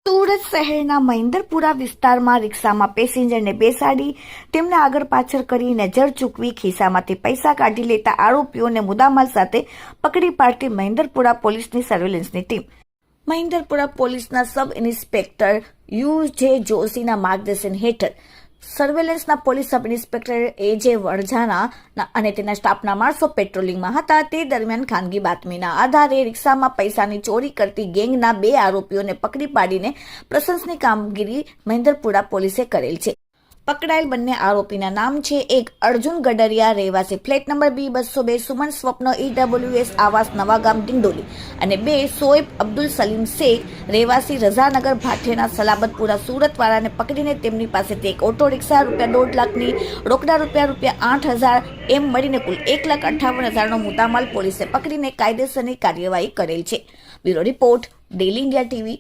સુરત શહેરના મહેન્દ્રપુરા વિસ્તારમાં રિક્ષામાં પેસેન્જરને બેસાડી તેમને આગળ પાછળ કરી નજર ચૂકવી ખિસ્સામાંથી પૈસા કાઢી લેતા આરોપીઓને મુદ્દામાલ સાથે પકડી પાડતી મહેન્દ્રપુરા પોલીસની સર્વેલન્સની ટીમ. મહેન્દ્રપુરા પોલીસના સબ ઇન્સ્પેક્ટર યુ.જે. જોશીના માર્ગદર્શન હેઠળ સર્વેલન્સના પોલીસ સબ ઇન્સ્પેક્ટર એ.જે. વડજાના અને તેના સ્ટાફના માણસો પેટ્રોલિંગમાં હતા. તે દરમિયાન ખાનગી બાતમીના આધારે રિક્ષામાં પૈસાની ચોરી કરતી ગેંગના 2 આરોપીઓને પકડી પાડીને પ્રશંસનીય કામગીરી મહેન્દ્રપુરા પોલીસે કરેલ છે. પકડાયેલ બંને આરોપીના નામ છે: એક અર્જુન ગડરિયા, રહેવાસી ફ્લેટ નંબર B202, સુમન સ્વપ્ન, EWS આવાસ નવાગામ ડિંડોલી, અને 2 શોએબ અબ્દુલ સલીમ શેખ, રહેવાસી રઝાનગર ભાઠેના સલાબતપુરા, સુરતવાળાને પકડીને તેમની પાસેથી એક ઓટો રિક્ષા ₹2.5 લાખની, રોકડા ₹8,000 એમ મળીને કુલ ₹1,58,000નો મુદ્દામાલ પોલીસે પકડીને કાયદેસરની કાર્યવાહી કરેલ છે. Bureau report, daily India TV.